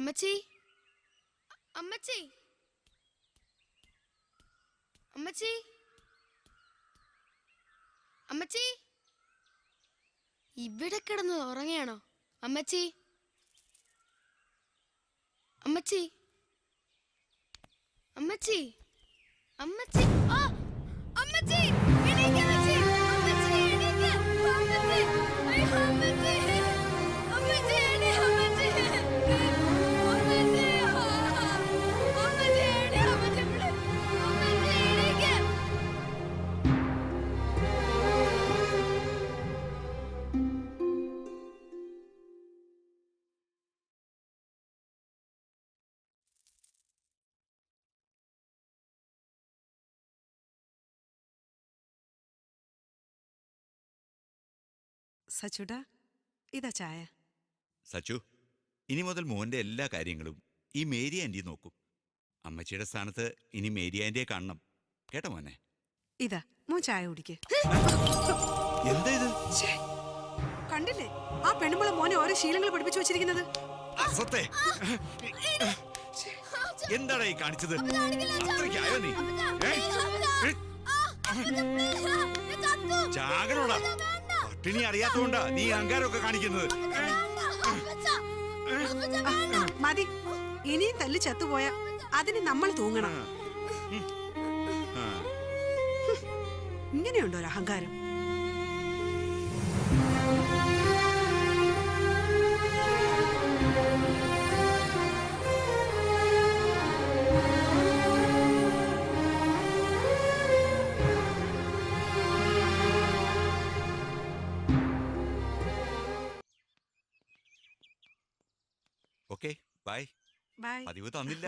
അമ്മച്ചി, അമ്മച്ചി, അമ്മച്ചി, അമ്മച്ചി, ഇവിടെ കിടന്ന് ഉറങ്ങിയാണോ? അമ്മച്ചി, അമ്മച്ചി, അമ്മച്ചി, അമ്മച്ചി, ആ അമ്മച്ചി, എണീക്ക് അമ്മച്ചി, അമ്മച്ചി എണീക്ക്, അമ്മച്ചി, അയ്യോ അമ്മച്ചി, അമ്മച്ചി എണീ, അമ്മച്ചി, അമ്മച്ചി, അമ്മച്ചി എണീ, അമ്മച്ചി ഇവിടെ, അമ്മച്ചി എണീക്ക്. സച്ചുടാ, ഇതാ ചായ. സച്ചു, ഇനി മുതൽ മോന്റെ എല്ലാ കാര്യങ്ങളും ഈ മേരി ആന്റി നോക്കും. അമ്മച്ചിയുടെ സ്ഥാനത്ത് ഇനി മേരി ആന്റിയെ കാണണം കേട്ടോ മോനെ. ഇതാ മോൻ ചായ കുടിക്ക്. എന്താ ഇത്? കണ്ടില്ലേ ആ പെണ്ണുമ്പളെ മോനെ ഓരോ ശീലങ്ങൾ പഠിപ്പിച്ചു വെച്ചിരിക്കുന്നത്. അസത്തെ എന്താടാ ഈ കാണിച്ചത്? അത്രയ്ക്കായോ നീ? ചാകനോടാ, പട്ടിണി അറിയാത്തോണ്ടാ നീ അഹങ്കാരമൊക്കെ കാണിക്കുന്നത്. മതി, ഇനിയും തല്ലി ചത്തുപോയ അതിന് നമ്മൾ തൂങ്ങണം. ഇങ്ങനെയുണ്ടോ ഒരു അഹങ്കാരം? Okay bye. ബൈ. പതിവ് തന്നില്ല.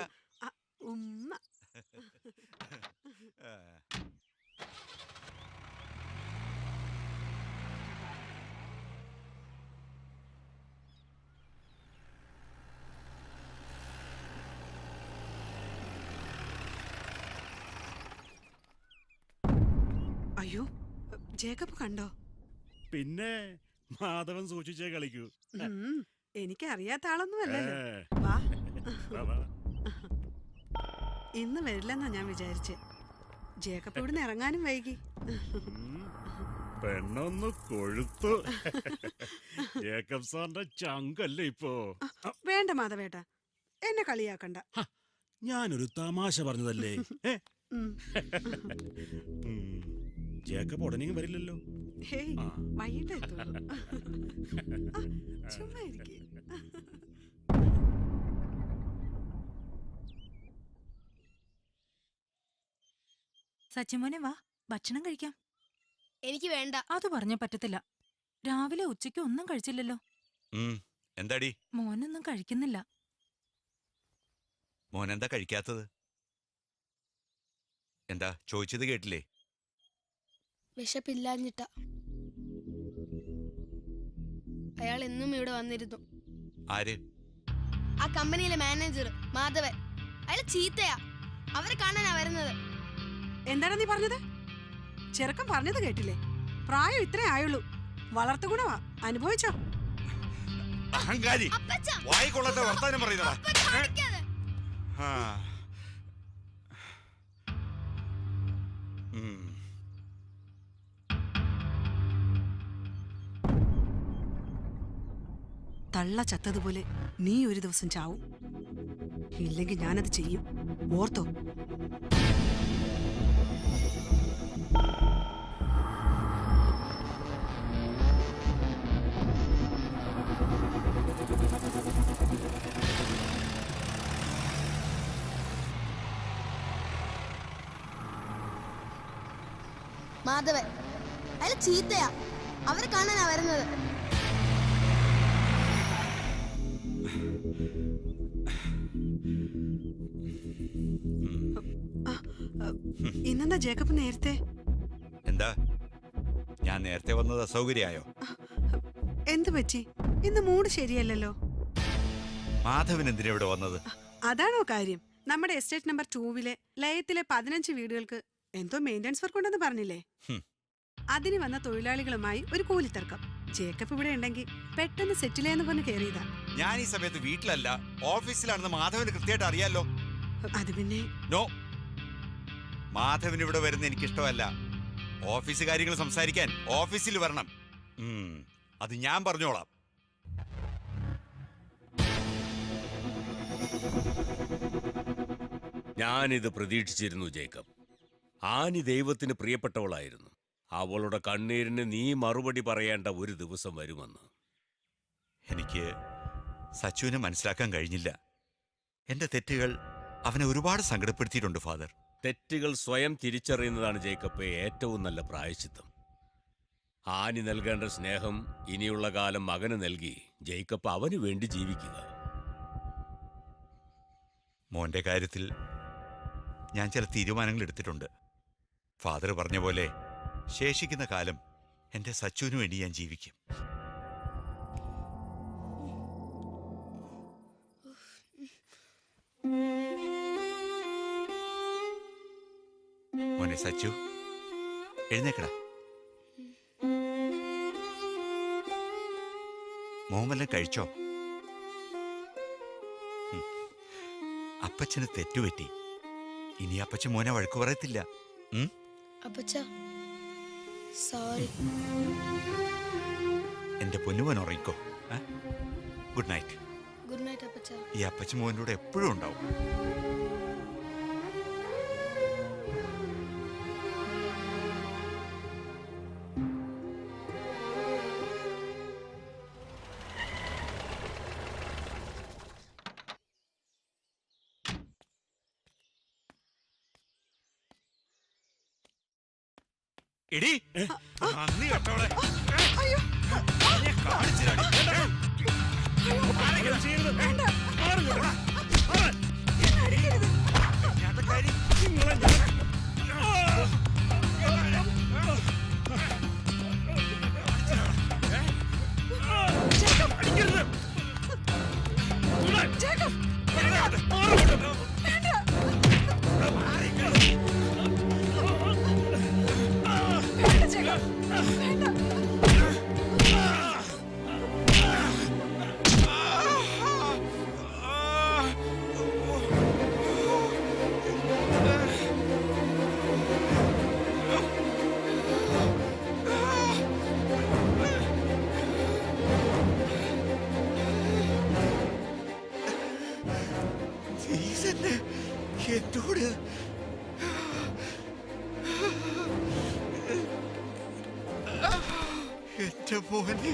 ഉമ്മ. അയ്യോ, ജേക്കബ് കണ്ടോ? പിന്നെ മാധവൻ സൂക്ഷിച്ചേ കളിക്കൂ. എനിക്ക് അറിയാത്ത ആളൊന്നുമല്ലല്ലോ. വാ. ഇന്ന് വരില്ലെന്നാ ഞാൻ വിചാരിച്ചേ. ജേക്കബ് ഇവിടുന്ന് ഇറങ്ങാനും വൈകി. പെണ്ണൊന്ന് കൊഴുത്തു. ജേക്കബ് സാറിന്റെ ചങ്കല്ലേ ഇപ്പോ. വേണ്ട മാധവേട്ട, എന്നെ കളിയാക്കണ്ട. ഞാനൊരു തമാശ പറഞ്ഞതല്ലേ. ജേക്കബ് ഉടനെ വരില്ലല്ലോ. ഹേയ്, വൈകിട്ട് എത്തുള്ളൂ. ചുമ്മാ ഇരിക്കേ. സച്ചിമോനെ വാ, ഭക്ഷണം കഴിക്കാം. എനിക്ക് വേണ്ട. അത് പറഞ്ഞ പറ്റത്തില്ല. രാവിലെ ഉച്ചയ്ക്ക് ഒന്നും കഴിച്ചില്ലല്ലോ. എന്താടി മോനൊന്നും കഴിക്കുന്നില്ല. മോനെന്താ കഴിക്കാത്തത്? എന്താ ചോദിച്ചത് കേട്ടില്ലേ? വിശപ്പില്ലാഞ്ഞിട്ട. അയാൾ എന്നും ഇവിടെ വന്നിരുന്നു. ആര്? ആ കമ്പനിയിലെ മാനേജർ മാധവൻ. അയാൾ ചീത്തയാ. അവരെ കാണാനാ വരുന്നത്. എന്താണ് നീ പറഞ്ഞത്? ചെറുക്കൻ പറഞ്ഞത് കേട്ടില്ലേ? പ്രായം ഇത്രേ ആയുള്ളൂ, വളർത്തുഗുണവാ. അനുഭവിച്ചോ? അഹങ്കാരി, വായിക്കൊള്ളാത്ത വർത്താനം പറയുന്നതാ. തള്ള ചത്തതുപോലെ നീ ഒരു ദിവസം ചാവും. ഇല്ലെങ്കിൽ ഞാനത് ചെയ്യും, ഓർത്തോ? മാധവൻ. അയാൾ ചീത്തയാ. അവരെ കാണാനാ വരുന്നത്. ഇന്നെന്താ ജേക്കബ് നേരത്തെ? എന്താ ഞാൻ നേരത്തെ വന്നത് അസൗകര്യായോ? എന്തു പറ്റി? ഇന്ന് മൂഡ് ശരിയല്ലല്ലോ. മാധവൻ എന്തിനാ ഇവിടെ വന്നത്? അതാണോ കാര്യം? നമ്മുടെ എസ്റ്റേറ്റ് നമ്പർ 2-ലെ ലയത്തിലെ 15 വീടുകൾക്ക് എന്തോ മെയിൻ്റനൻസ് വർക്ക് ഉണ്ടെന്ന് പറഞ്ഞില്ലേ? അതിന് വന്ന തൊഴിലാളികളുമായി ഒരു കൂലിത്തർക്കം. ജേക്കബ് ഇവിടെ ഉണ്ടെങ്കിൽ പെട്ടെന്ന് സെറ്റിൽ ചെയ്യാന്ന് പറഞ്ഞ് കയറിയതാ. ഞാൻ ഈ സമയത്ത് വീട്ടിലല്ല, ഓഫീസിലാണെന്ന് മാധവന് കൃത്യമായിട്ട് അറിയാലോ. അത് പിന്നെ നോ, മാധവൻ ഇവിടെ വരുന്ന എനിക്കിഷ്ടമല്ല. ഓഫീസ് കാര്യങ്ങൾ സംസാരിക്കാൻ ഓഫീസിൽ വരണം. അത് ഞാൻ പറഞ്ഞോളാം. ഞാനിത് പ്രതീക്ഷിച്ചിരുന്നു ജേക്കബ്. ആനി ദൈവത്തിന് പ്രിയപ്പെട്ടവളായിരുന്നു. അവളുടെ കണ്ണീരിന് നീ മറുപടി പറയേണ്ട ഒരു ദിവസം വരുമെന്ന്. എനിക്ക് സച്ചുവിനെ മനസ്സിലാക്കാൻ കഴിഞ്ഞില്ല. എന്റെ തെറ്റുകൾ അവനെ ഒരുപാട് സങ്കടപ്പെടുത്തിയിട്ടുണ്ട് ഫാദർ. തെറ്റുകൾ സ്വയം തിരിച്ചറിയുന്നതാണ് ജേക്കബ് ഏറ്റവും നല്ല പ്രായശ്ചിത്തം. ആനി നൽകേണ്ട സ്നേഹം ഇനിയുള്ള കാലം മകന് നൽകി ജേക്കബ് അവന് വേണ്ടി ജീവിക്കുക. മോന്റെ കാര്യത്തിൽ ഞാൻ ചില തീരുമാനങ്ങൾ എടുത്തിട്ടുണ്ട്. ഫാദർ പറഞ്ഞ പോലെ ശേഷിക്കുന്ന കാലം എന്റെ സച്ചുവിന് വേണ്ടി ഞാൻ ജീവിക്കും. മോനെ സച്ചു, എഴുന്നേക്കടാ. മോൻ വല്ലതും കഴിച്ചോ? അപ്പച്ചന് തെറ്റുപറ്റി. ഇനി അപ്പച്ചൻ മോനെ വഴക്കു പറയത്തില്ല. അപ്പച്ചാ സോറി. എന്റെ പൊന്നുമോൻ ഉറങ്ങിക്കോ. Good night. ഗുഡ് നൈറ്റ് അപ്പച്ചാ. ഈ അപ്പച്ചൻ മോൻ്റെ കൂടെ എപ്പോഴും ഉണ്ടാവും. എടി, നന്ദി കേട്ടോളെ. എന്നോട് എന്റെ മോനെ